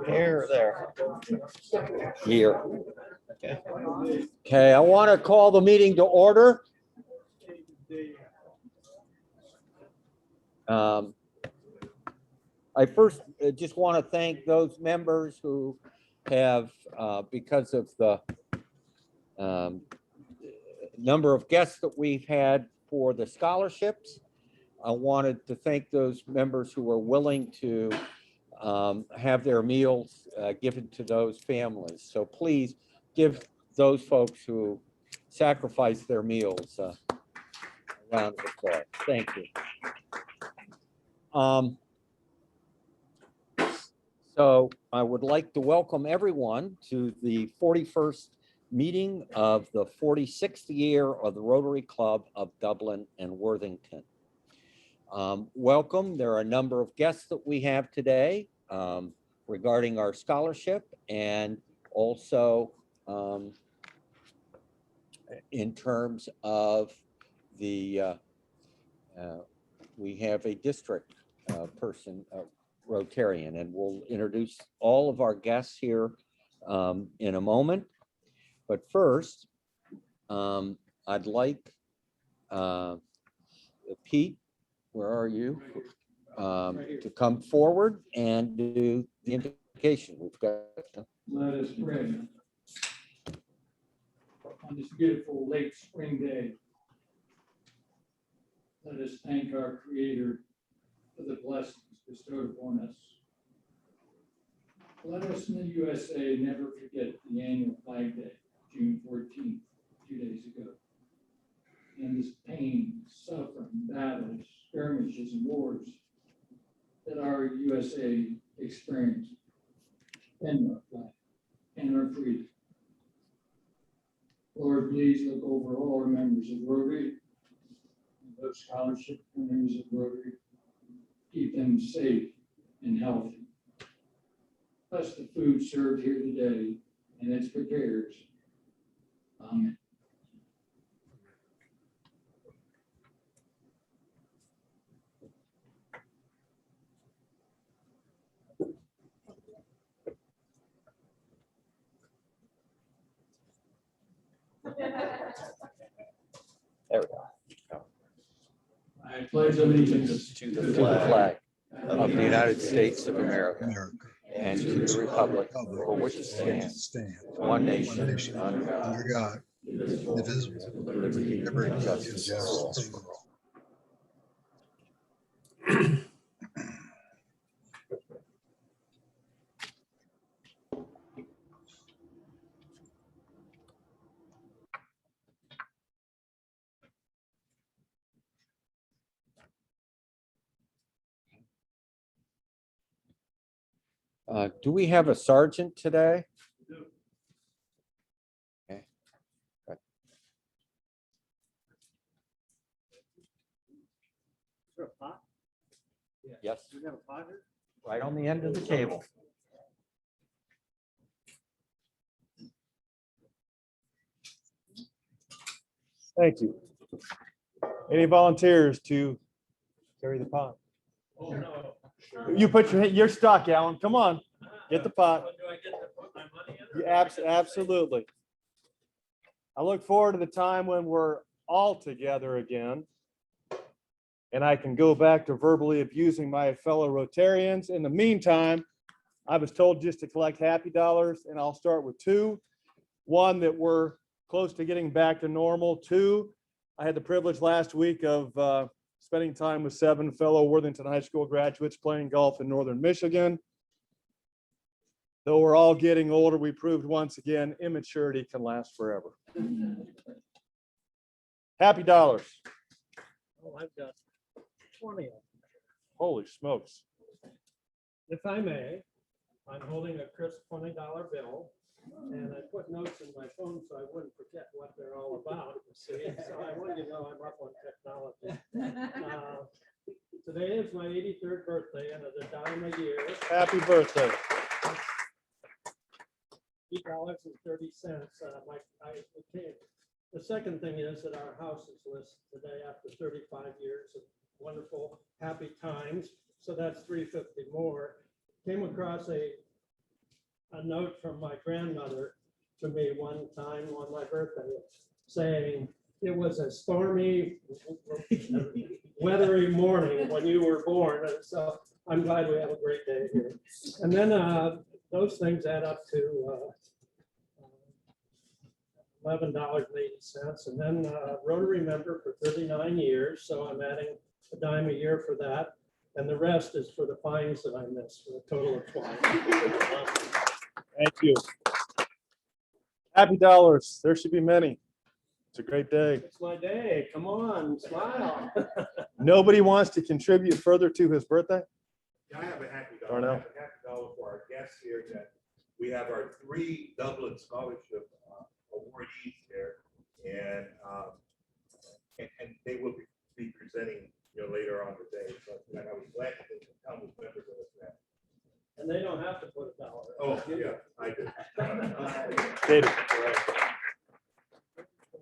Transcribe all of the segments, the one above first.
Here or there? Here. Okay, I want to call the meeting to order. I first just want to thank those members who have, because of the number of guests that we've had for the scholarships, I wanted to thank those members who are willing to have their meals given to those families. So please give those folks who sacrifice their meals a round of applause. Thank you. So I would like to welcome everyone to the 41st meeting of the 46th year of the Rotary Club of Dublin and Worthington. Welcome. There are a number of guests that we have today regarding our scholarship, and also in terms of the, we have a district person, Rotarian, and we'll introduce all of our guests here in a moment. But first, I'd like Pete, where are you? To come forward and do the invocation. We've got. Let us pray. On this beautiful late spring day, let us thank our Creator for the blessings bestowed upon us. Let us in the USA never forget the annual Flag Day, June 14th, 2 days ago. And this pain, suffering, battles, skirmishes, and wars that our USA experienced and our flag and our freedom. Lord, please look over all our members of Rotary, and those scholarship members of Rotary. Keep them safe and healthy. Bless the food served here today and its preparers. Amen. There we go. I pledge allegiance To the flag of the United States of America and to the republic for which it stands, one nation, under God, indivisible, with liberty and justice for all. Do we have a sergeant today? Okay. Good. Is there a pot? Yes, You got a pot here? right on the end of the table. Thank you. Any volunteers to carry the pot? Oh, no. You put you're stuck, Alan. Come on, get the pot. Do I get to put my money in? You absolutely. I look forward to the time when we're all together again, and I can go back to verbally abusing my fellow Rotarians. In the meantime, I was told just to collect happy dollars, and I'll start with two. One, that we're close to getting back to normal. Two, I had the privilege last week of spending time with 7 fellow Worthington High School graduates playing golf in Northern Michigan. Though we're all getting older, we proved once again immaturity can last forever. Happy dollars. Oh, I've got 20 of them. Holy smokes. If I may, I'm holding a crisp $20 bill, and I put notes in my phone so I wouldn't forget what they're all about. See, so I want you to know I'm up on technology. Today is my 83rd birthday, and at a dime a year, Happy birthday. $8.30. The second thing is that our house is listed today after 35 years of wonderful, happy times. So that's $350 more. came across a note from my grandmother to me one time on my birthday saying it was a stormy, weathery morning when you were born. And so I'm glad we have a great day here. And then those things add up to $11.80. And then Rotary member for 39 years. So I'm adding a dime a year for that. And the rest is for the fines that I missed, for a total of 20. Thank you. Happy dollars. There should be many. It's a great day. It's my day. Come on, smile. Nobody wants to contribute further to his birthday? Yeah, I have a happy dollar. Darnell. I have a happy dollar for our guests here that we have our 3 Dublin Scholarship awardees here. And they will be presenting, later on today. So I was glad that they could come as members of this family. And they don't have to put a dollar. Oh, yeah, I did. Katie.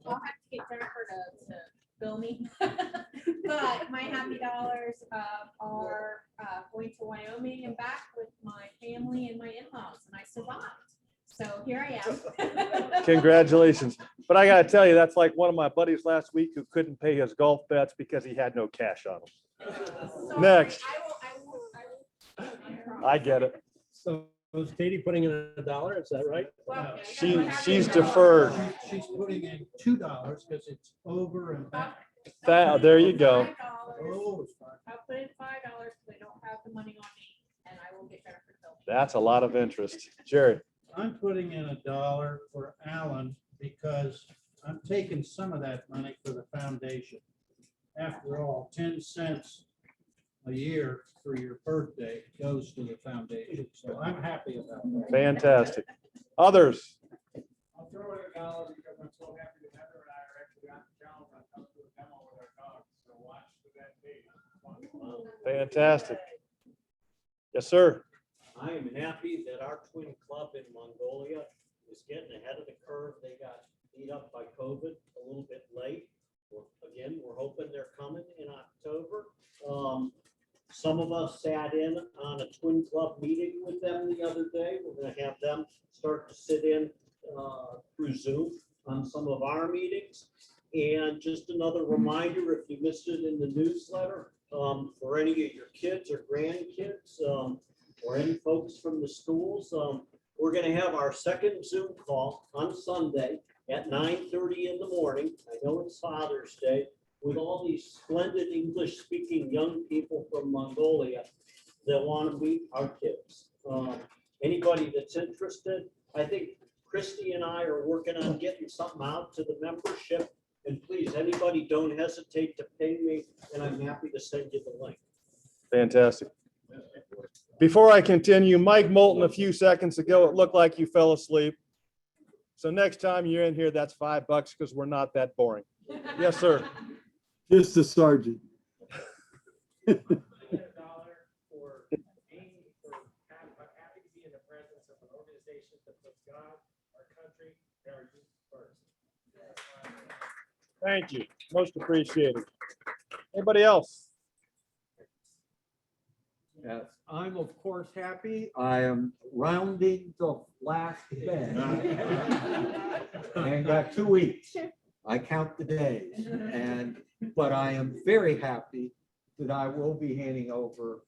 I'll have to get Jennifer to bill me. But my happy dollars are going to Wyoming and back with my family and my in-laws, and I survived. So here I am. Congratulations. But I gotta tell you, that's like one of my buddies last week who couldn't pay his golf bets because he had no cash on him. Sorry, Next. I will. I get it. So was Katie putting in a dollar? Is that right? Well, okay, I got She- my happy she's dollar. deferred. She's putting in $2 because it's over and back. There you go. $5. Oh, it's fine. I'll put in $5 because I don't have the money on me, and I will get Jennifer to bill me. That's a lot of interest. Jerry. I'm putting in $1 for Alan because I'm taking some of that money for the foundation. After all, 10 cents a year for your birthday goes to the foundation. So I'm happy about that. Fantastic. Others. I'll throw in $1 because I'm so happy that Heather and I are actually on the channel when it comes to a demo with our dogs. So watch the event page. Fantastic. Yes, sir. I am happy that our twin club in Mongolia is getting ahead of the curve. They got beat up by COVID a little bit late. Again, we're hoping they're coming in October. Some of us sat in on a twin club meeting with them the other day. We're going to have them start to sit in through Zoom on some of our meetings. And just another reminder, if you missed it in the newsletter, for any of your kids or grandkids, or any folks from the schools, we're going to have our second Zoom call on Sunday at 9:30 in the morning. I know it's Father's Day, with all these splendid English-speaking young people from Mongolia that want to meet our kids. Anybody that's interested, I think Christy and I are working on getting something out to the membership. And please, anybody, don't hesitate to ping me, and I'm happy to send you the link. Fantastic. Before I continue, Mike Moulton, a few seconds ago, it looked like you fell asleep. So next time you're in here, that's $5 because we're not that boring. Yes, sir. Just the sergeant. $1 for being, happy to be in the presence of an organization that puts God, our country, and our youth first. Thank you. Most appreciated. Anybody else? Yes, I'm of course happy. I am rounding the last day. And got 2 weeks. I count the days. But I am very happy that I will be handing over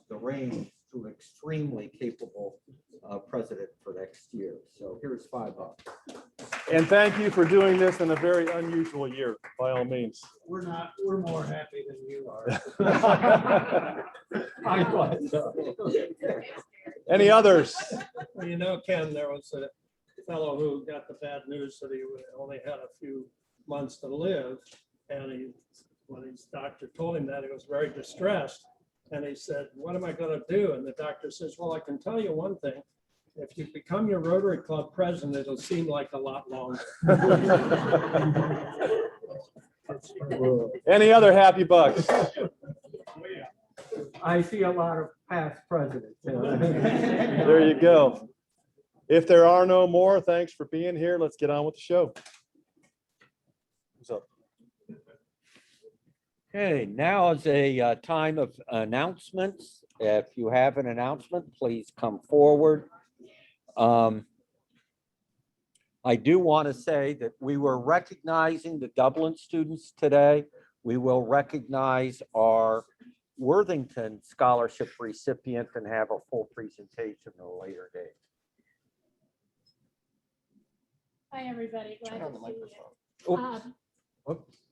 the reins to an extremely capable president for next year. So here's $5. And thank you for doing this in a very unusual year, by all means. We're more happy than you are. I'm glad so. Any others? Well, you know, Ken, there was a fellow who got the bad news that he only had a few months to live. And when his doctor told him that, he was very distressed. And he said, what am I going to do? And the doctor says, well, I can tell you one thing. If you become your Rotary Club president, it'll seem like a lot longer. Any other happy bucks? I see a lot of past presidents. There you go. If there are no more, thanks for being here. Let's get on with the show. What's up? Okay, now is a time of announcements. if you have an announcement, please come forward. I do want to say that we were recognizing the Dublin students today. We will recognize our Worthington Scholarship recipient and have a full presentation at a later date. Hi, everybody. Glad to see you. Oops. Oops.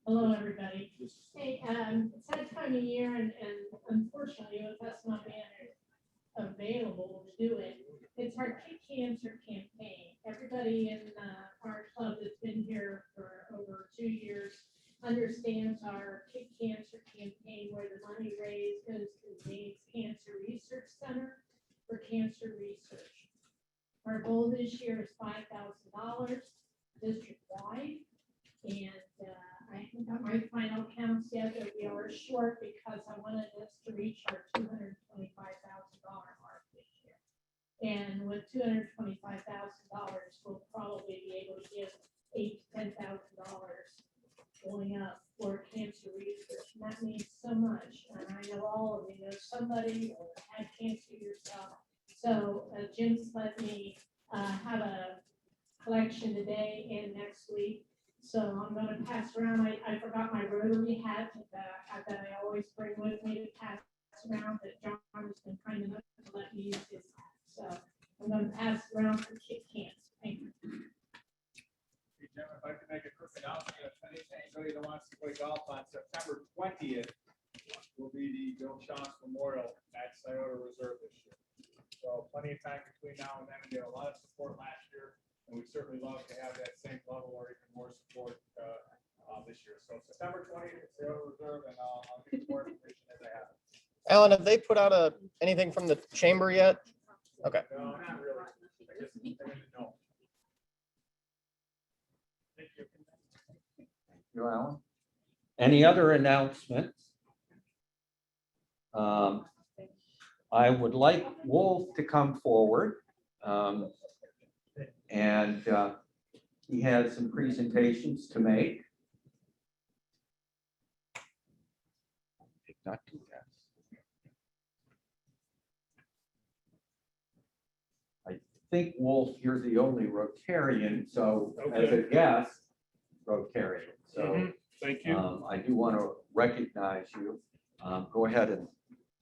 Hello, everybody. Hey, it's that time of year and unfortunately with us not being available to do it, it's our Kid Cancer campaign. Everybody in our club that's been here for over 2 years understands our Kid Cancer campaign, where the money raised goes to the James Cancer Research Center for cancer research. Our goal this year is $5,000 district-wide, and I haven't got my final counts yet, but we are short because I wanted us to reach our $225,000 mark this year. And with $225,000, we'll probably be able to give $8,000 to $10,000 going up for cancer research. And that means so much. And I know all of you know somebody or had cancer yourself. So Jim's let me have a collection today and next week. So I'm going to pass around. I forgot my Rotary hat that I always bring with me to pass around, that John has been kind enough to let me use his hat. So I'm going to pass around for Kid Cancer. Thank you. Hey, Jim, if I could make a quick announcement, if anybody that wants to play golf on September 20th will be the Bill Chance Memorial at Scioto Reserve this year. So plenty of time between now and then. We had a lot of support last year, and we certainly love to have that same level or even more support this year. So September 20th at Scioto Reserve, and I'll give you more information as I have it. Alan, have they put out anything from the chamber yet? Okay. No, not really. I didn't know. Thank you. Thank you, Alan. Any other announcements? I would like Wolf to come forward. And he has some presentations to make. Not too fast. I think, Wolf, you're the only Rotarian, so as a guest, Rotarian. So thank you. I do want to recognize you. Go ahead and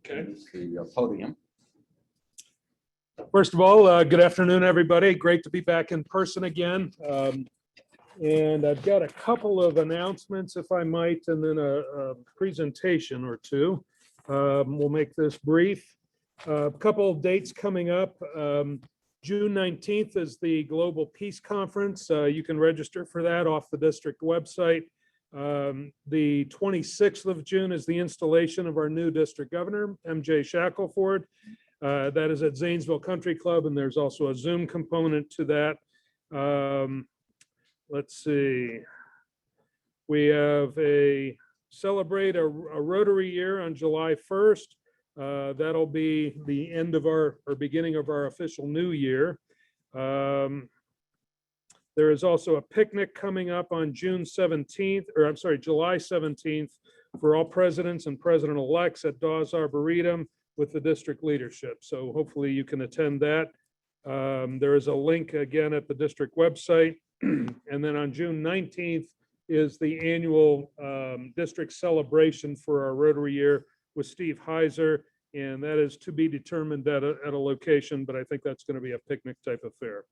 use the podium. First of all, good afternoon, everybody. Great to be back in person again. And I've got a couple of announcements, if I might, and then a presentation or two. We'll make this brief. A couple of dates coming up. June 19th is the Global Peace Conference. You can register for that off the district website. The 26th of June is the installation of our new district governor, MJ Shackelford. That is at Zanesville Country Club, and there's also a Zoom component to that. Let's see. We have celebrate a Rotary year on July 1st. That'll be the end of or beginning of our official new year. There is also a picnic coming up on July 17th for all presidents and president-elects at Dawes Arboretum with the district leadership. So hopefully you can attend that. There is a link again at the district website. And then on June 19th is the annual district celebration for our Rotary year with Steve Heiser. And that is to be determined at a location, but I think that's going to be a picnic type affair.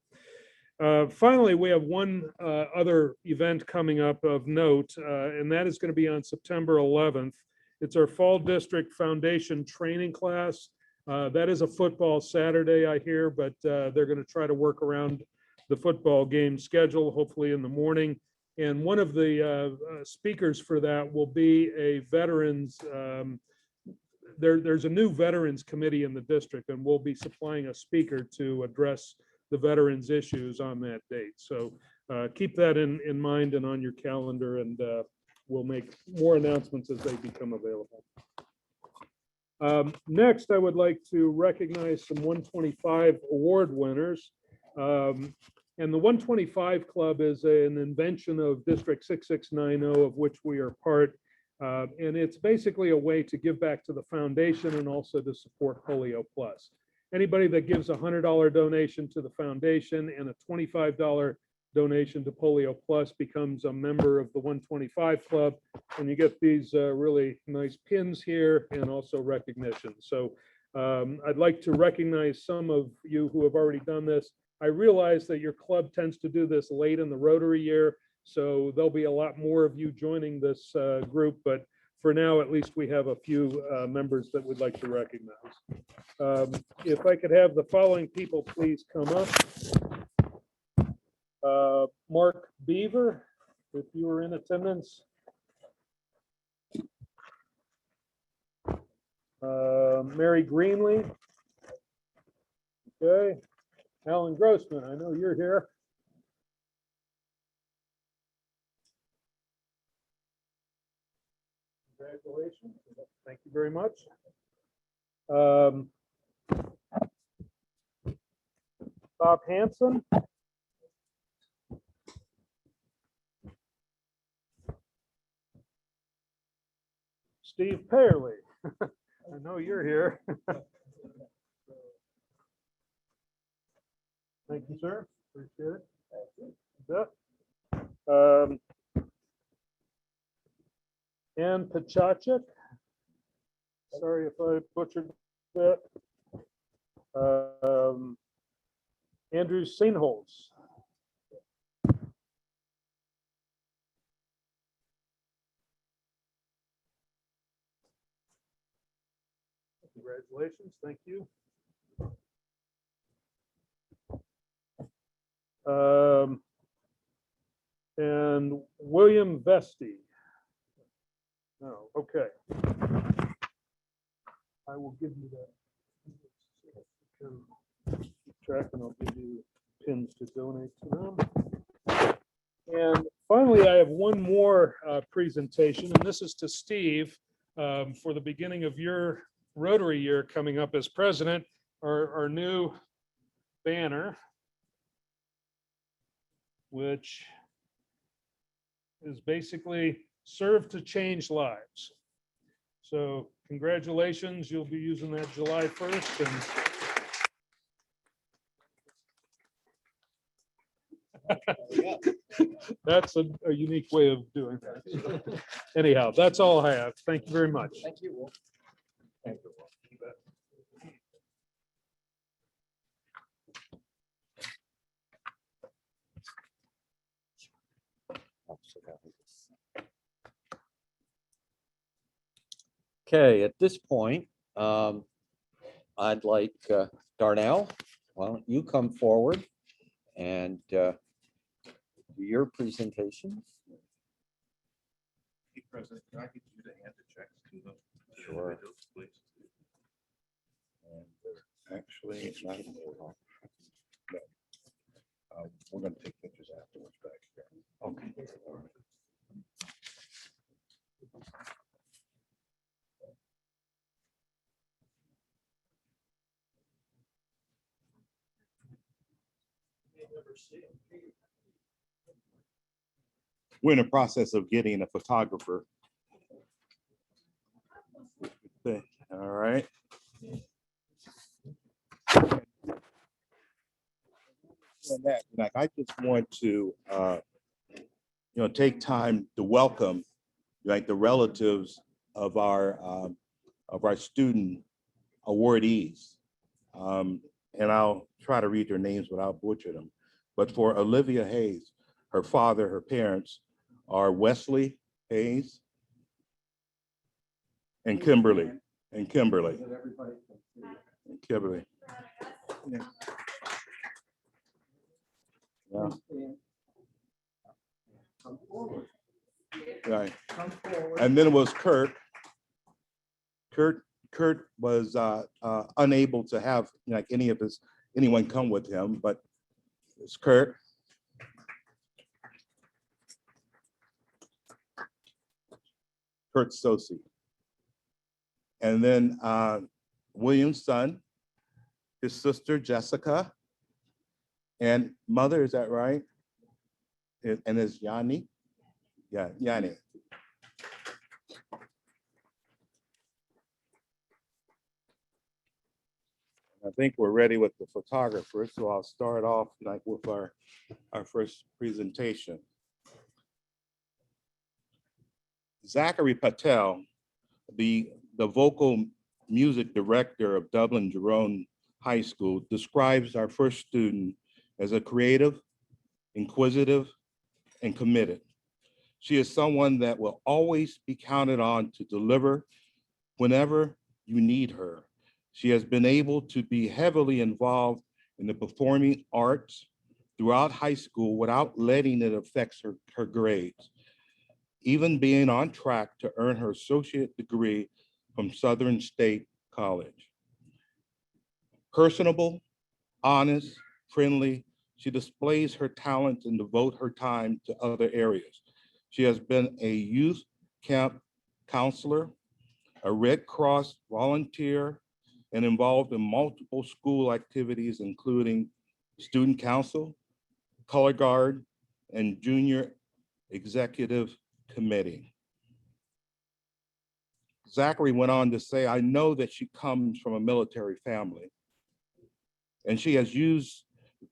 Finally, we have one other event coming up of note, and that is going to be on September 11th. It's our Fall District Foundation training class. That is a football Saturday, I hear, but they're going to try to work around the football game schedule, hopefully in the morning. And one of the speakers for that will be a veterans. There's a new veterans committee in the district, and we'll be supplying a speaker to address the veterans issues on that date. So keep that in mind and on your calendar, and we'll make more announcements as they become available. Next, I would like to recognize some 125 award winners. And the 125 Club is an invention of District 6690, of which we are part. And it's basically a way to give back to the foundation and also to support Polio Plus. Anybody that gives a $100 donation to the foundation and a $25 donation to Polio Plus becomes a member of the 125 Club. And you get these really nice pins here and also recognition. So I'd like to recognize some of you who have already done this. I realize that your club tends to do this late in the Rotary year, so there'll be a lot more of you joining this group, but for now, at least we have a few members that we'd like to recognize. If I could have the following people please come up. Mark Beaver, if you were in attendance. Mary Greenlee. Okay. Alan Grossman, I know you're here. Congratulations. Thank you very much. Bob Hanson. Steve Pearley. I know you're here. Thank you, sir. Appreciate it. Thank you. Ann Pachachik. Sorry if I butchered that. Andrew Seinholz. Congratulations. Thank you. And William Vesti. No, okay. I will give you that. Keep track and I'll give you pins to donate to them. And finally, I have one more presentation, and this is to Steve for the beginning of your Rotary year coming up as president, our new banner, which is basically serve to change lives. So congratulations, you'll be using that July 1st. And that's a unique way of doing that. So anyhow, that's all I have. Thank you very much. Thank you. Thank you. Okay, at this point, I'd like Darnell, why don't you come forward and do your presentation? Hey, President, can I get you to hand the checks to them? Sure. Please. And actually, it's not. No. We're going to take pictures afterwards back here. Okay. All right. We're in the process of getting a photographer. Okay, all right. Like, I just want to, take time to welcome, like, the relatives of our student awardees. And I'll try to read their names without butchering them. But for Olivia Hayes, her father, her parents are Wesley Hayes and Kimberly. And Kimberly. And Kimberly. Yeah. Yeah. Right. And then it was Kurt. Kurt was unable to have like anyone come with him, but it's Kurt. Kurt Sosi. And then William's son, his sister Jessica, and mother, is that right? And it's Yanni. Yeah, Yanni. I think we're ready with the photographer, so I'll start off like with our first presentation. Zachary Patel, the vocal music director of Dublin Jerome High School, describes our first student as a creative, inquisitive, and committed. She is someone that will always be counted on to deliver whenever you need her. She has been able to be heavily involved in the performing arts throughout high school without letting it affect her grades, even being on track to earn her associate degree from Southern State College. Personable, honest, friendly, she displays her talents and devotes her time to other areas. She has been a youth camp counselor, a Red Cross volunteer, and involved in multiple school activities, including student council, color guard, and junior executive committee. Zachary went on to say, I know that she comes from a military family, and she has used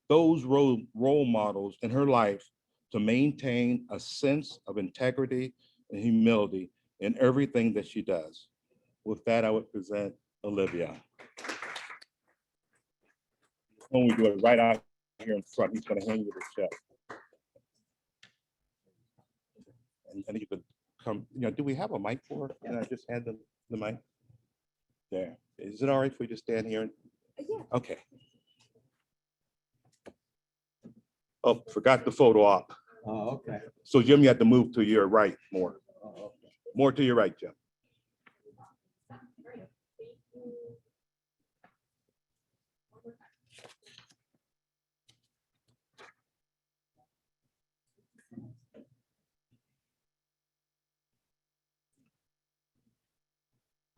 those role models in her life to maintain a sense of integrity and humility in everything that she does. With that, I would present Olivia. When we do it right out here in front, he's going to hand you the check. And you could come, do we have a mic for her? Can I just hand them the mic? There. Is it all right if we just stand here? Yeah. Okay. Oh, forgot the photo op. Oh, okay. So Jim, you have to move to your right more. Oh, okay. More to your right, Jim.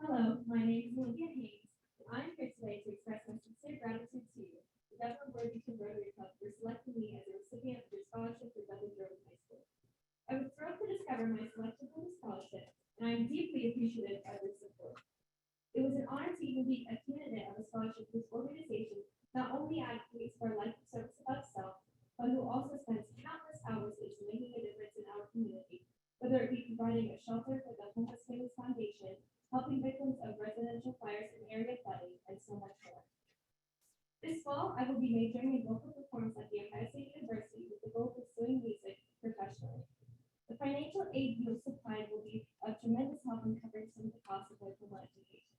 Hello, my name is Olivia Haynes. I'm here today to express my sincere gratitude to you, the Dublin Worthington Rotary Club, for selecting me as a recipient of your scholarship for Dublin Jerome High School. I was thrilled to discover my selection for the scholarship, and I am deeply appreciative of your support. It was an honor to even be a candidate of a scholarship whose organization not only advocates for a life of service above self, but who also spends countless hours into making a difference in our community, whether it be providing a shelter for the Homeless Families Foundation, helping victims of residential fires and area flooding, and so much more. This fall, I will be majoring in vocal performance at the Ohio State University with the goal of pursuing music professionally. The financial aid you have supplied will be of tremendous help in covering some of the costs of vocal education.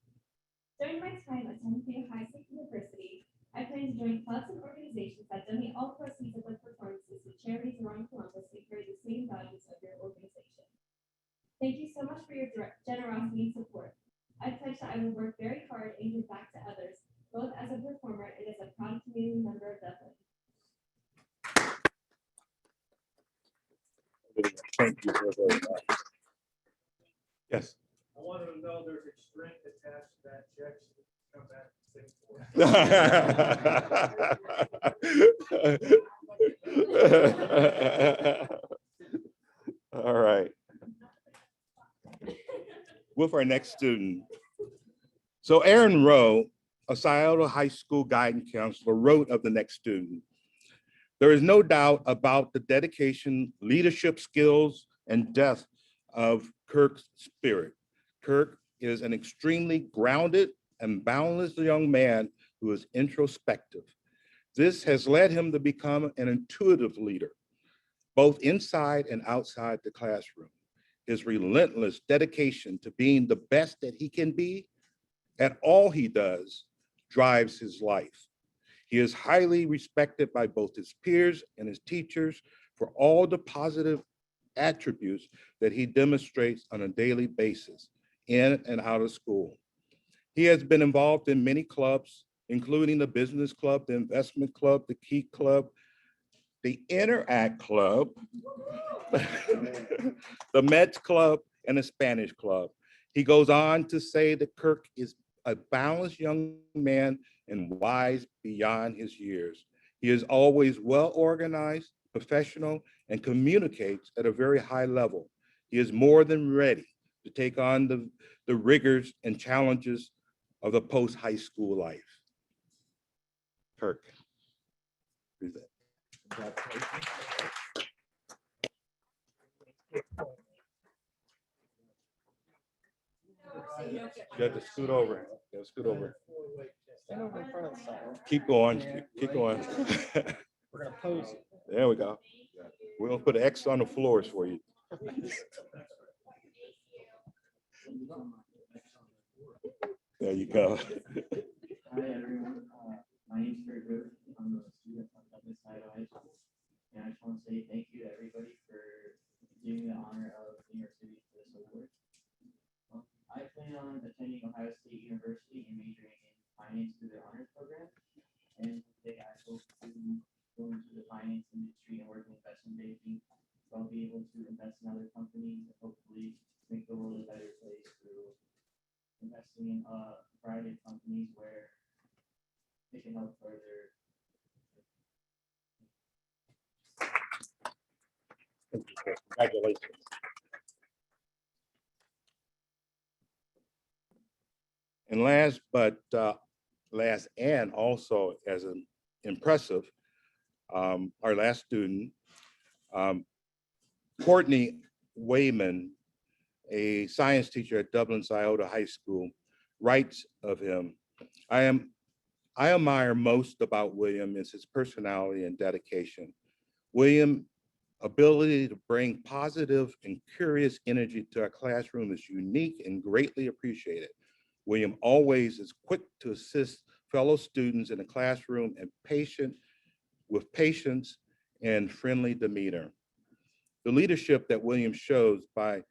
During my time attending the Ohio State University, I plan to join clubs and organizations that donate all proceeds of their performances to charities around Columbus that carry the same values of your organization. Thank you so much for your generosity and support. I pledge that I will work very hard and give back to others, both as a performer and as a proud community member of Dublin. Thank you very much. Yes. I wanted to know there's a string attached to that check. So you can come back and sing for it. All right. With our next student. So Aaron Rowe, a Scioto High School guidance counselor, wrote of the next student. There is no doubt about the dedication, leadership skills, and depth of Kirk's spirit. Kirk is an extremely grounded and boundless young man who is introspective. This has led him to become an intuitive leader, both inside and outside the classroom. His relentless dedication to being the best that he can be at all he does drives his life. He is highly respected by both his peers and his teachers for all the positive attributes that he demonstrates on a daily basis in and out of school. He has been involved in many clubs, including the Business Club, the Investment Club, the Key Club, the Interact Club, the Mets Club, and the Spanish Club. He goes on to say that Kirk is a balanced young man and wise beyond his years. He is always well organized, professional, and communicates at a very high level. He is more than ready to take on the rigors and challenges of the post-high school life. Kirk. Who's that? You got to scoot over. You got to scoot over. Stand over in front of the sign. Keep going. Keep going. We're gonna pose. There we go. We're gonna put an X on the floors for you. There you go. Hi, everyone. My name's Perkins. I'm a student from Dublin Scholarship. And I just want to say thank you to everybody for giving me the honor of New York City for this award. I plan on attending Ohio State University and majoring in finance through their honors program. And today I hope to go into the finance industry and work in investment banking. So I'll be able to invest in other companies and hopefully make the world a better place through investing in a variety of companies where they can help further. Congratulations. And last and also as an impressive, our last student, Courtney Wayman, a science teacher at Dublin High School, writes of him, I admire most about William is his personality and dedication. William's ability to bring positive and curious energy to our classroom is unique and greatly appreciated. William always is quick to assist fellow students in the classroom and with patience and friendly demeanor. The leadership that William shows by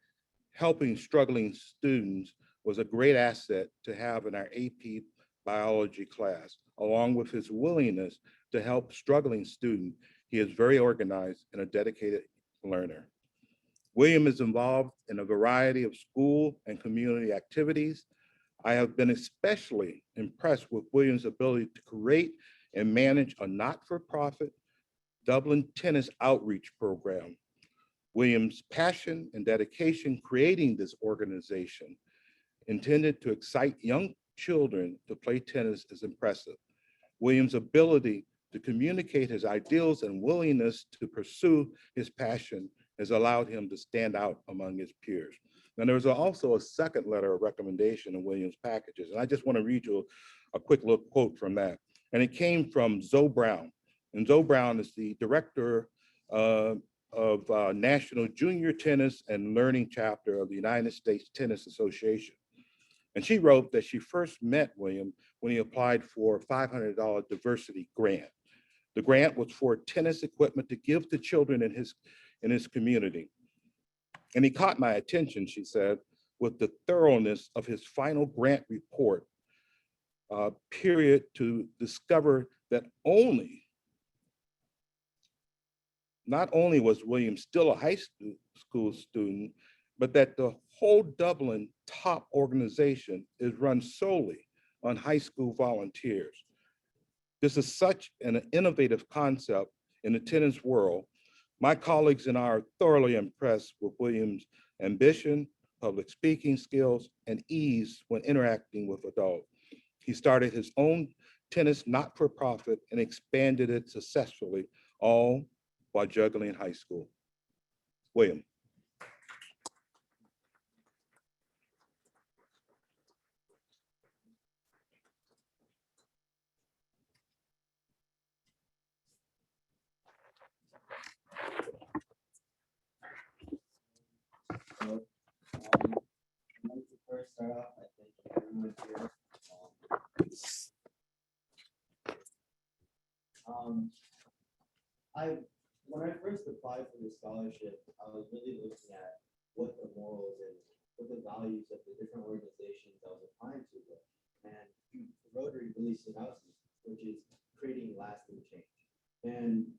helping struggling students was a great asset to have in our AP biology class. Along with his willingness to help struggling students, he is very organized and a dedicated learner. William is involved in a variety of school and community activities. I have been especially impressed with William's ability to create and manage a not-for-profit Dublin tennis outreach program. William's passion and dedication creating this organization intended to excite young children to play tennis is impressive. William's ability to communicate his ideals and willingness to pursue his passion has allowed him to stand out among his peers. And there was also a second letter of recommendation in William's packages. And I just want to read you a quick little quote from that. And it came from Zoe Brown. And Zoe Brown is the director of National Junior Tennis and Learning Chapter of the United States Tennis Association. And she wrote that she first met William when he applied for a $500 diversity grant. The grant was for tennis equipment to give to children in his community. And he caught my attention, she said, with the thoroughness of his final grant report, period, to discover that not only was William still a high school student, but that the whole Dublin top organization is run solely on high school volunteers. This is such an innovative concept in the tennis world. My colleagues and I are thoroughly impressed with William's ambition, public speaking skills, and ease when interacting with adults. He started his own tennis not-for-profit and expanded it successfully, all while juggling high school. William. So, I'd like to first start off by thanking everyone here. When I first applied for the scholarship, I was really looking at what the morals and what the values of the different organizations I was applying to were. And Rotary really stood out to me, which is creating lasting change. And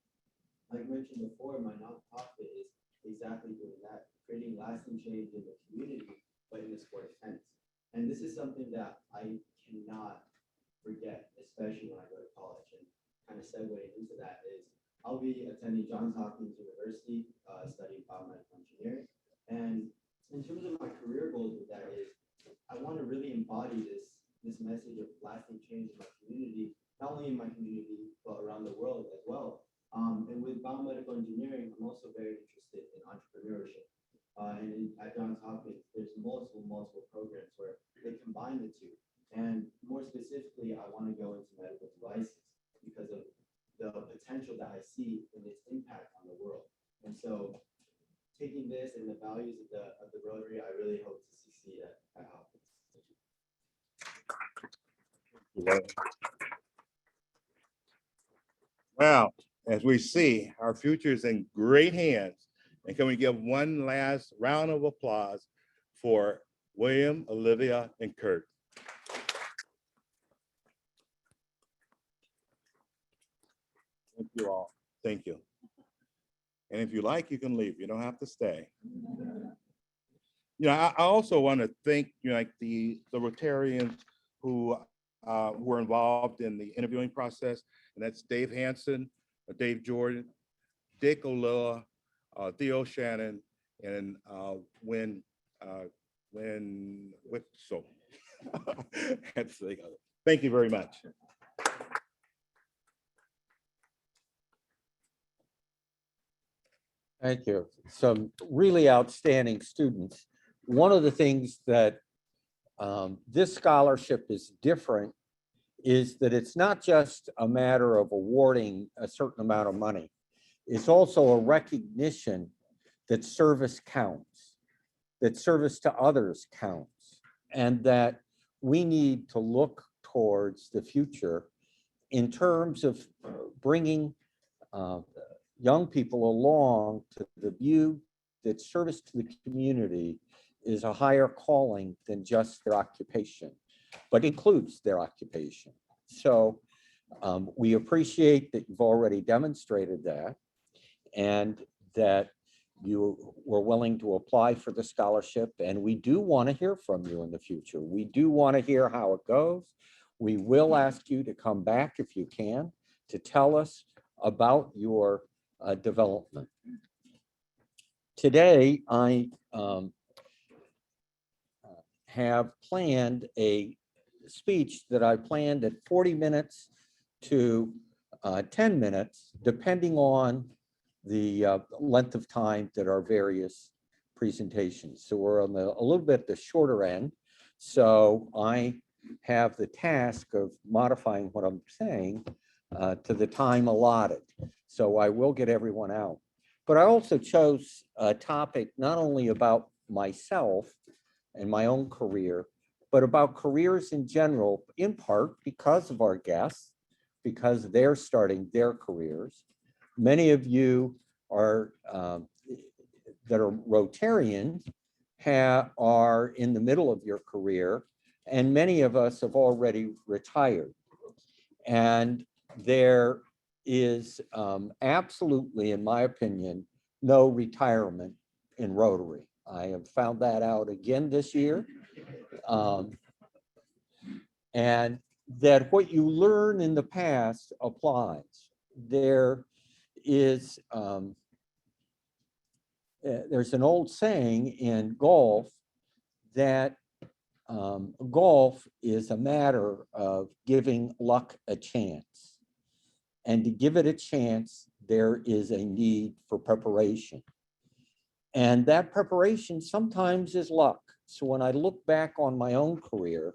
like mentioned before, my nonprofit is exactly doing that, creating lasting change in the community, but in the sport of tennis. And this is something that I cannot forget, especially when I go to college. And kind of segueing into that is I'll be attending Johns Hopkins University, studying biomedical engineering. And in terms of my career goals with that is I want to really embody this this message of lasting change in my community, not only in my community, but around the world as well. And with biomedical engineering, I'm also very interested in entrepreneurship. At Johns Hopkins, there's multiple programs where they combine the two. And more specifically, I want to go into medical devices because of the potential that I see in its impact on the world. And so taking this and the values of the Rotary, I really hope to succeed at Hopkins. Well, as we see, our future is in great hands. And can we give one last round of applause for William, Olivia, and Kurt? Thank you all. Thank you. And if you like, you can leave. You don't have to stay. You know, I also want to thank, you know, like the Rotarians who were involved in the interviewing process, and that's Dave Hansen, Dave Jordan, Dick Oloa, Theo Shannon, and Win Wixel. Thank you very much. Thank you. Some really outstanding students. One of the things that this scholarship is different is that it's not just a matter of awarding a certain amount of money. It's also a recognition that service counts, that service to others counts, and that we need to look towards the future in terms of bringing young people along to the view that service to the community is a higher calling than just their occupation, but includes their occupation. So we appreciate that you've already demonstrated that and that you were willing to apply for the scholarship. And we do want to hear from you in the future. We do want to hear how it goes. We will ask you to come back if you can to tell us about your development. Today, I have planned a speech that I planned at 40 minutes to 10 minutes, depending on the length of time that our various presentations. So we're on a little bit the shorter end. So I have the task of modifying what I'm saying to the time allotted. So I will get everyone out. But I also chose a topic not only about myself and my own career, but about careers in general, in part because of our guests, because they're starting their careers. Many of you are that are Rotarians are in the middle of your career, and many of us have already retired. And there is absolutely, in my opinion, no retirement in Rotary. I have found that out again this year. And that what you learn in the past applies. There is, there's an old saying in golf that golf is a matter of giving luck a chance. And to give it a chance, there is a need for preparation. And that preparation sometimes is luck. So when I look back on my own career,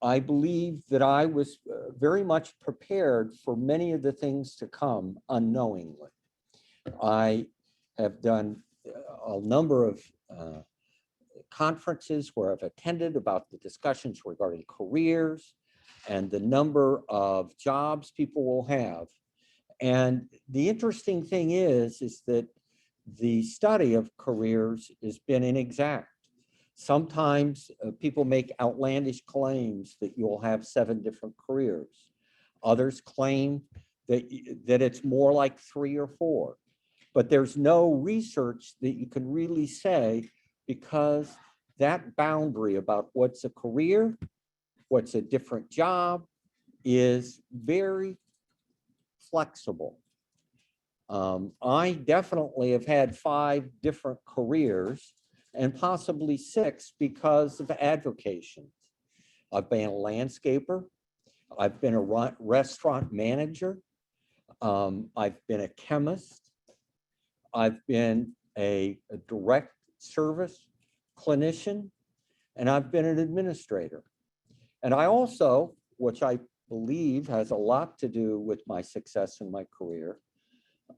I believe that I was very much prepared for many of the things to come unknowingly. I have done a number of conferences where I've attended about the discussions regarding careers and the number of jobs people will have. And the interesting thing is that the study of careers has been inexact. Sometimes people make outlandish claims that you'll have 7 different careers. Others claim that it's more like 3 or 4. But there's no research that you can really say, because that boundary about what's a career, what's a different job, is very flexible. I definitely have had 5 different careers, and possibly 6 because of avocations. I've been a landscaper. I've been a restaurant manager. I've been a chemist. I've been a direct service clinician, and I've been an administrator. And I also, which I believe has a lot to do with my success in my career,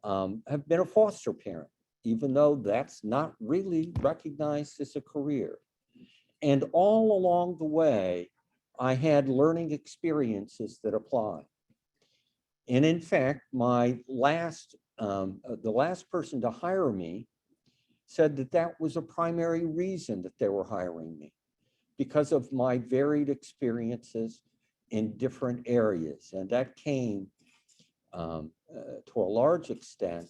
have been a foster parent, even though that's not really recognized as a career. And all along the way, I had learning experiences that apply. And in fact, the last person to hire me said that that was a primary reason that they were hiring me, because of my varied experiences in different areas. And that came to a large extent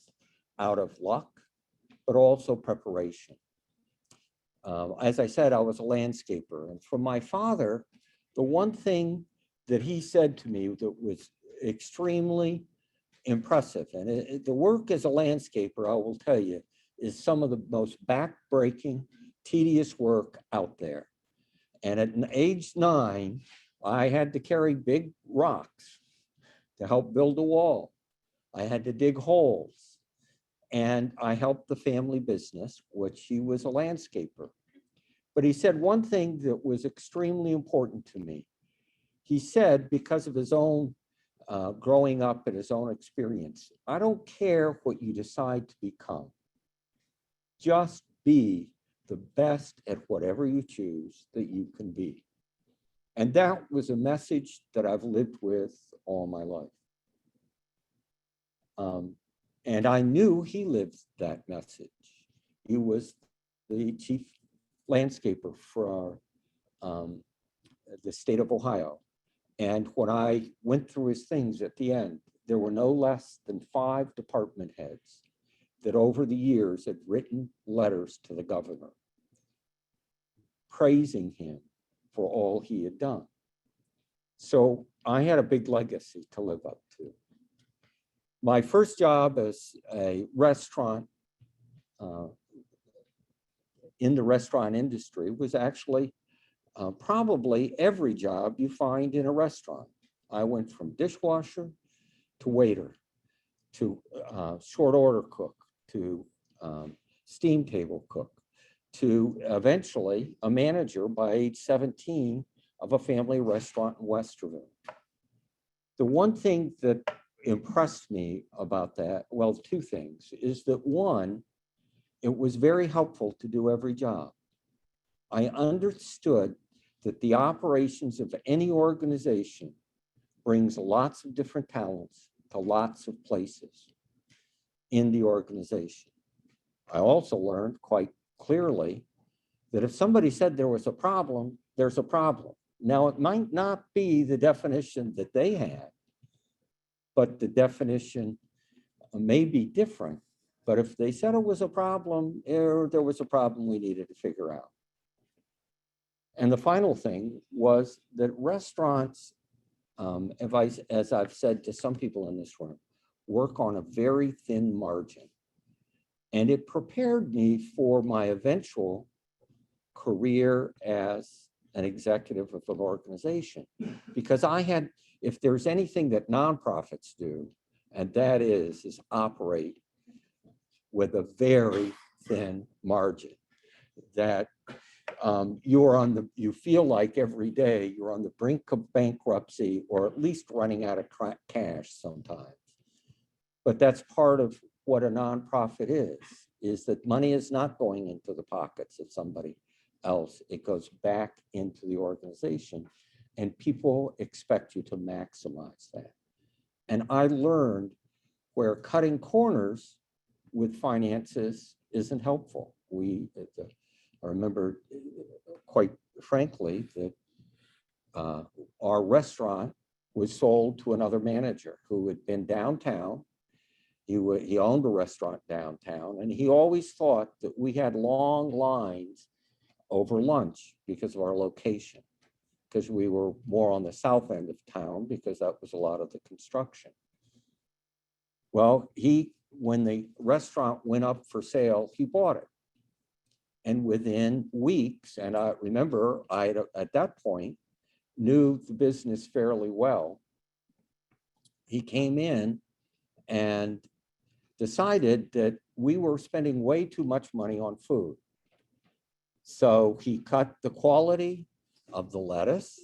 out of luck, but also preparation. As I said, I was a landscaper. And from my father, the one thing that he said to me that was extremely impressive, and the work as a landscaper, I will tell you, is some of the most backbreaking, tedious work out there. And at age 9, I had to carry big rocks to help build a wall. I had to dig holes. And I helped the family business, which he was a landscaper. But he said one thing that was extremely important to me. He said, because of his own growing up and his own experience, I don't care what you decide to become. Just be the best at whatever you choose that you can be. And that was a message that I've lived with all my life. And I knew he lived that message. He was the chief landscaper for the state of Ohio. And when I went through his things at the end, there were no less than 5 department heads that over the years had written letters to the governor praising him for all he had done. So I had a big legacy to live up to. My first job as a restaurant, in the restaurant industry, was actually probably every job you find in a restaurant. I went from dishwasher to waiter, to short order cook, to steam table cook, to eventually a manager by age 17 of a family restaurant in Westerville. The one thing that impressed me about that, well, 2 things, is that one, it was very helpful to do every job. I understood that the operations of any organization brings lots of different talents to lots of places in the organization. I also learned quite clearly that if somebody said there was a problem, there's a problem. Now, it might not be the definition that they had, but the definition may be different. But if they said it was a problem, there was a problem we needed to figure out. And the final thing was that restaurants, as I've said to some people in this room, work on a very thin margin. And it prepared me for my eventual career as an executive of an organization. Because I had, if there's anything that nonprofits do, and that is operate with a very thin margin, that you feel like every day you're on the brink of bankruptcy, or at least running out of cash sometimes. But that's part of what a nonprofit is that money is not going into the pockets of somebody else. It goes back into the organization, and people expect you to maximize that. And I learned where cutting corners with finances isn't helpful. I remember quite frankly that our restaurant was sold to another manager who had been downtown. He owned a restaurant downtown, and he always thought that we had long lines over lunch because of our location, because we were more on the south end of town, because that was a lot of the construction. Well, when the restaurant went up for sale, he bought it. And within weeks, and I remember at that point knew the business fairly well. He came in and decided that we were spending way too much money on food. So he cut the quality of the lettuce.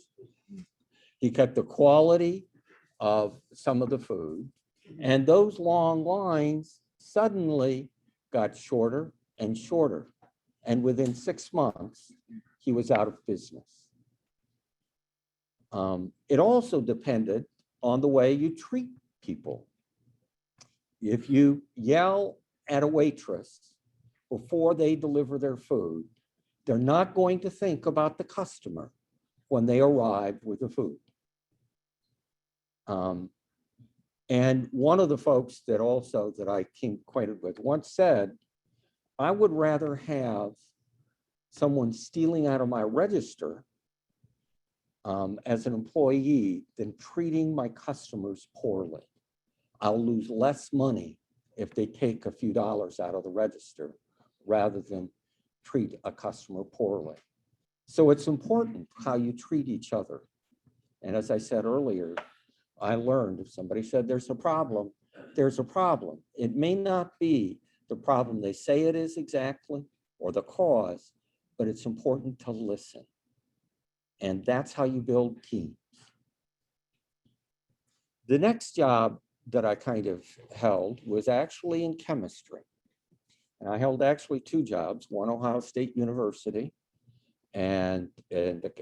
He cut the quality of some of the food. And those long lines suddenly got shorter and shorter. And within 6 months, he was out of business. It also depended on the way you treat people. If you yell at a waitress before they deliver their food, they're not going to think about the customer when they arrive with the food. And one of the folks that I came acquainted with once said, I would rather have someone stealing out of my register as an employee than treating my customers poorly. I'll lose less money if they take a few dollars out of the register rather than treat a customer poorly. So it's important how you treat each other. And as I said earlier, I learned if somebody said there's a problem, there's a problem. It may not be the problem they say it is exactly or the cause, but it's important to listen. And that's how you build teams. The next job that I kind of held was actually in chemistry. And I held actually 2 jobs, one Ohio State University and in the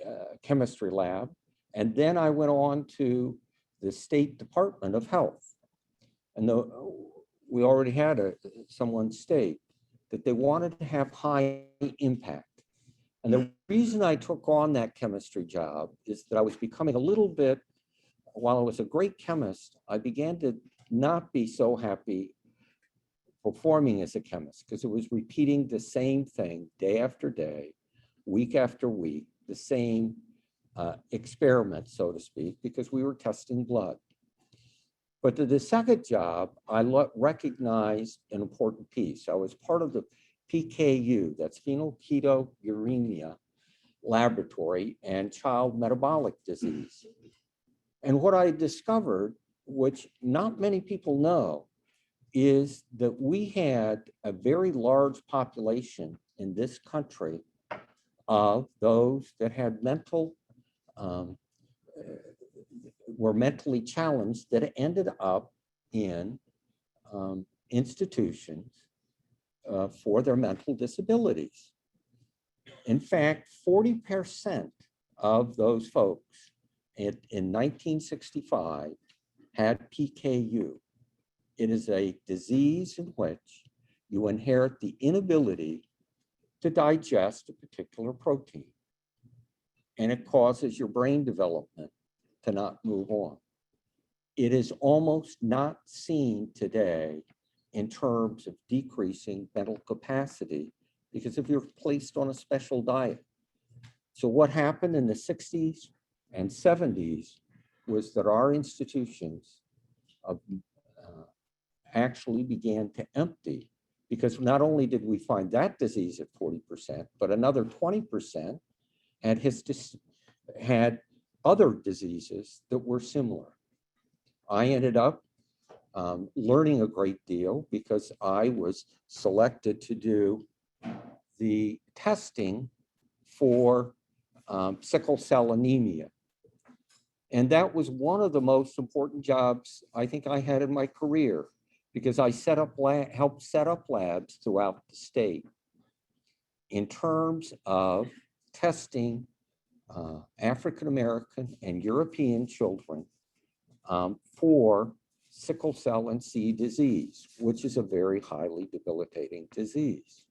chemistry lab. And then I went on to the State Department of Health. And we already had someone state that they wanted to have high impact. And the reason I took on that chemistry job is that I was becoming a little bit, while I was a great chemist, I began to not be so happy performing as a chemist because it was repeating the same thing day after day, week after week, the same experiment, so to speak, because we were testing blood. But to the second job, I recognized an important piece. I was part of the PKU, that's phenylketonuria laboratory and child metabolic disease. And what I discovered, which not many people know, is that we had a very large population in this country of those that had were mentally challenged that ended up in institutions for their mental disabilities. In fact, 40% of those folks in 1965 had PKU. It is a disease in which you inherit the inability to digest a particular protein. And it causes your brain development to not move on. It is almost not seen today in terms of decreasing mental capacity because if you're placed on a special diet. So what happened in the 60s and 70s was that our institutions actually began to empty because not only did we find that disease at 40%, but another 20% had other diseases that were similar. I ended up learning a great deal because I was selected to do the testing for sickle cell anemia. And that was one of the most important jobs I think I had in my career because I helped set up labs throughout the state in terms of testing African-American and European children for sickle cell and C disease, which is a very highly debilitating disease.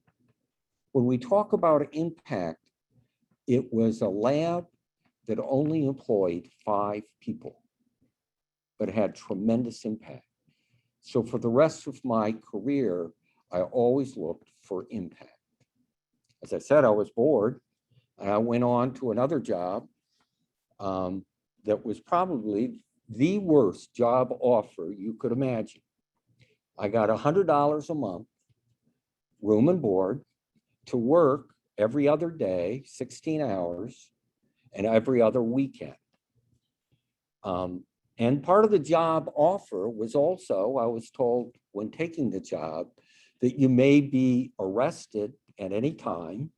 When we talk about impact, it was a lab that only employed 5 people, but had tremendous impact. So for the rest of my career, I always looked for impact. As I said, I was bored, and I went on to another job that was probably the worst job offer you could imagine. I got $100 a month, room and board, to work every other day, 16 hours, and every other weekend. And part of the job offer was also, I was told when taking the job, that you may be arrested at any time.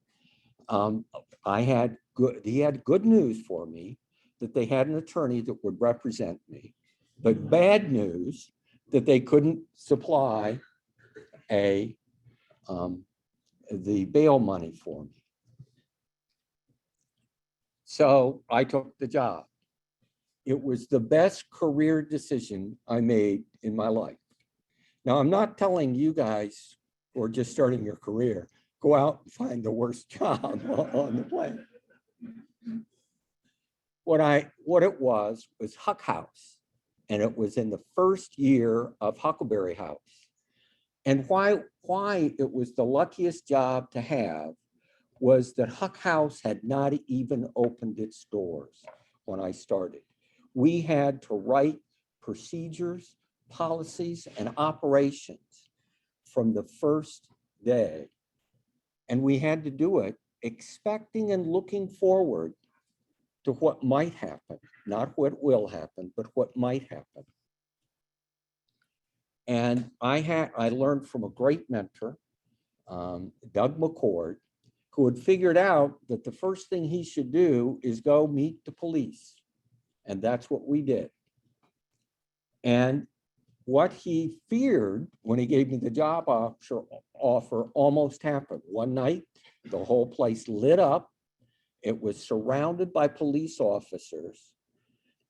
He had good news for me, that they had an attorney that would represent me, but bad news that they couldn't supply the bail money for me. So I took the job. It was the best career decision I made in my life. Now, I'm not telling you guys who are just starting your career, go out and find the worst job on the planet. What it was Huck House, and it was in the first year of Huckleberry House. And why it was the luckiest job to have was that Huck House had not even opened its doors when I started. We had to write procedures, policies, and operations from the first day. And we had to do it expecting and looking forward to what might happen, not what will happen, but what might happen. And I learned from a great mentor, Doug McCord, who had figured out that the first thing he should do is go meet the police. And that's what we did. And what he feared when he gave me the job offer almost happened. One night, the whole place lit up. It was surrounded by police officers,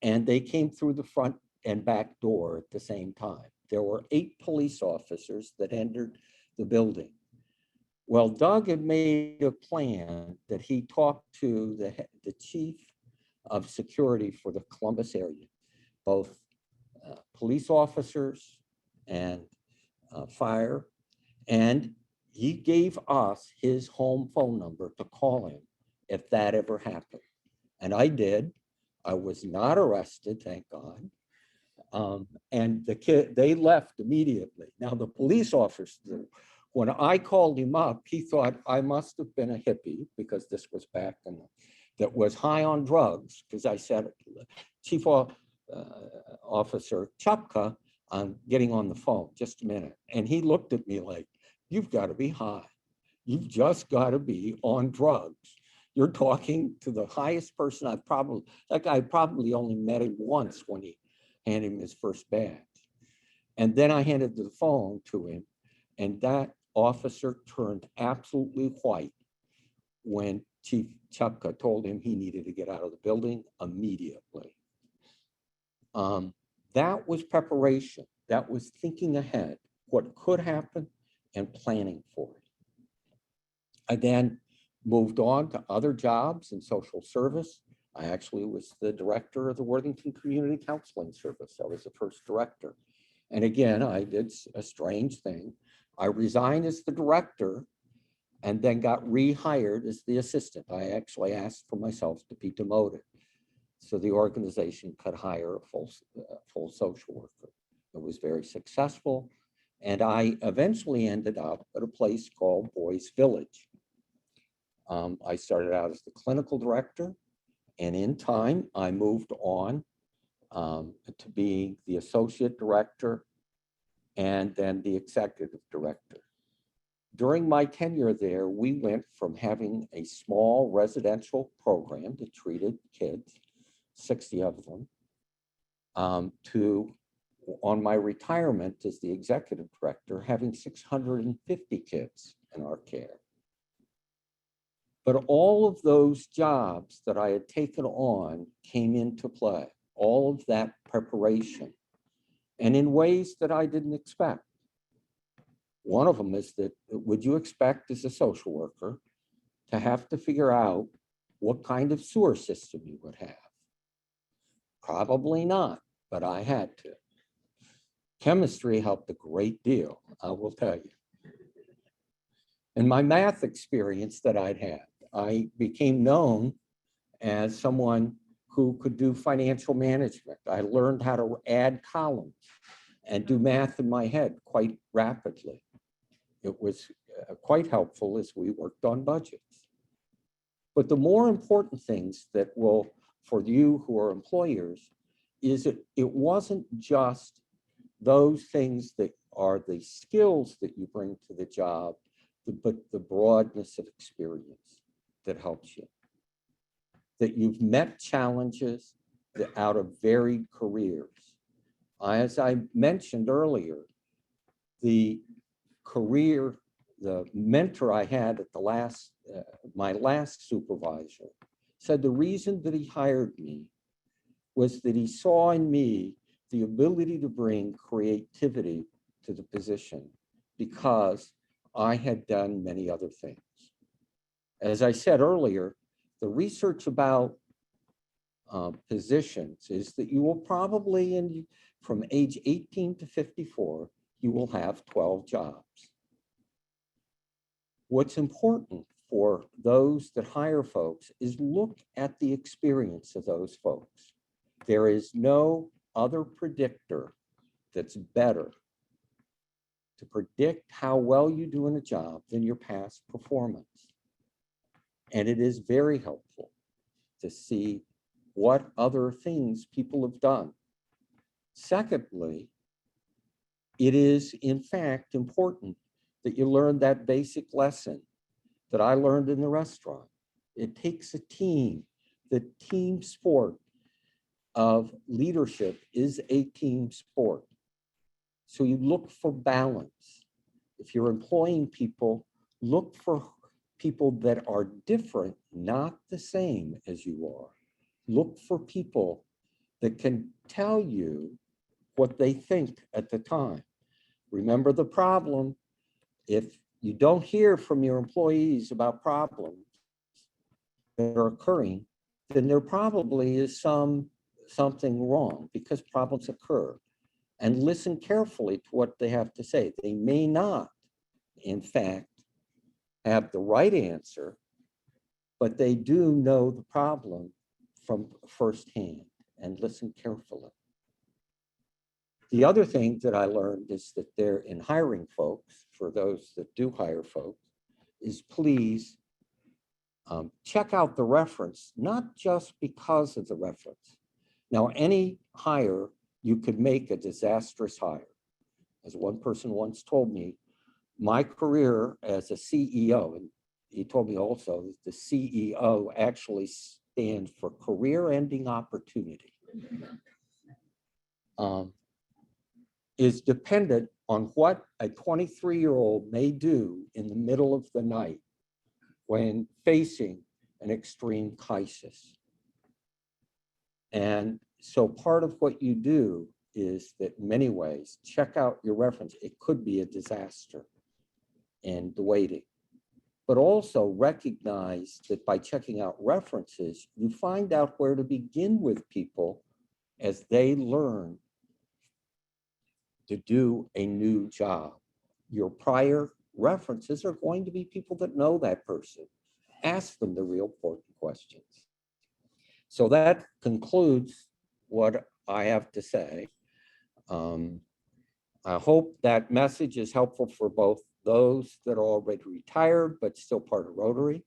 and they came through the front and back door at the same time. There were 8 police officers that entered the building. Well, Doug had made a plan that he talked to the chief of security for the Columbus area, both police officers and fire, and he gave us his home phone number to call him if that ever happened. And I did. I was not arrested, thank God. And they left immediately. Now the police officers, when I called him up, he thought I must have been a hippie, because this was back in that was high on drugs, because I said, Chief Officer Chupka, I'm getting on the phone, just a minute. And he looked at me like, you've got to be high. You've just got to be on drugs. You're talking to the highest person that guy probably only met him once when he handed him his first badge. And then I handed the phone to him, and that officer turned absolutely white when Chief Chupka told him he needed to get out of the building immediately. That was preparation. That was thinking ahead, what could happen and planning for it. I then moved on to other jobs in social service. I actually was the director of the Worthington Community Counseling Service. I was the first director. And again, I did a strange thing. I resigned as the director and then got rehired as the assistant. I actually asked for myself to be demoted so the organization could hire a full social worker. It was very successful. And I eventually ended up at a place called Boys Village. I started out as the clinical director, and in time I moved on to being the associate director and then the executive director. During my tenure there, we went from having a small residential program that treated kids, 60 of them, to, on my retirement as the executive director, having 650 kids in our care. But all of those jobs that I had taken on came into play, all of that preparation, and in ways that I didn't expect. One of them is that, would you expect as a social worker to have to figure out what kind of sewer system you would have? Probably not, but I had to. Chemistry helped a great deal, I will tell you. And my math experience that I'd had, I became known as someone who could do financial management. I learned how to add columns and do math in my head quite rapidly. It was quite helpful as we worked on budgets. But the more important things that will, for you who are employers, is it wasn't just those things that are the skills that you bring to the job, but the broadness of experience that helps you. That you've met challenges out of varied careers. As I mentioned earlier, the mentor I had at my last supervisor said the reason that he hired me was that he saw in me the ability to bring creativity to the position because I had done many other things. As I said earlier, the research about positions is that you will probably, from age 18 to 54, you will have 12 jobs. What's important for those that hire folks is look at the experience of those folks. There is no other predictor that's better to predict how well you do in a job than your past performance. And it is very helpful to see what other things people have done. Secondly, it is in fact important that you learn that basic lesson that I learned in the restaurant. It takes a team. The team sport of leadership is a team sport. So you look for balance. If you're employing people, look for people that are different, not the same as you are. Look for people that can tell you what they think at the time. Remember the problem. If you don't hear from your employees about problems that are occurring, then there probably is something wrong because problems occur. And listen carefully to what they have to say. They may not, in fact, have the right answer, but they do know the problem from firsthand, and listen carefully. The other thing that I learned is that they're in hiring folks, for those that do hire folks, is please check out the reference, not just because of the reference. Now, any hire, you could make a disastrous hire. As one person once told me, my career as a CEO, and he told me also that the CEO actually stands for career-ending opportunity, is dependent on what a 23-year-old may do in the middle of the night when facing an extreme crisis. And so part of what you do is that in many ways, check out your reference. It could be a disaster and the waiting. But also recognize that by checking out references, you find out where to begin with people as they learn to do a new job. Your prior references are going to be people that know that person. Ask them the real important questions. So that concludes what I have to say. I hope that message is helpful for both those that are already retired but still part of Rotary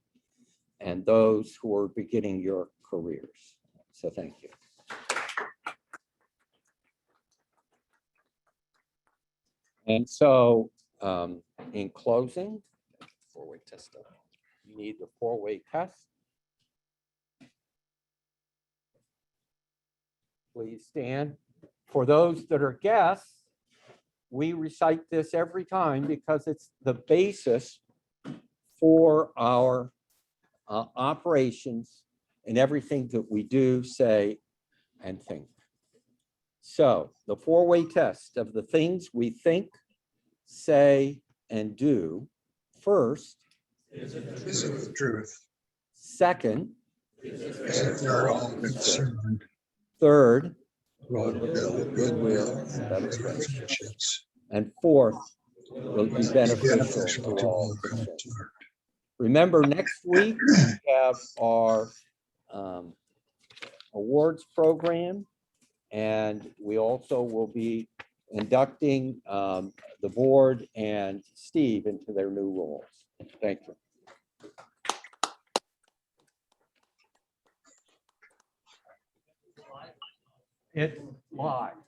and those who are beginning your careers. So thank you. And so in closing, four-way test. You need the four-way test. Please stand. For those that are guests, we recite this every time because it's the basis for our operations and everything that we do, say, and think. So the four-way test of the things we think, say, and do. First, is it the truth? Second, is it they're all concerned? Third, will build goodwill and better friendships. And fourth, will be beneficial to all concerned. Remember, next week we have our awards program, and we also will be inducting the board and Steve into their new roles. Thank you. It live.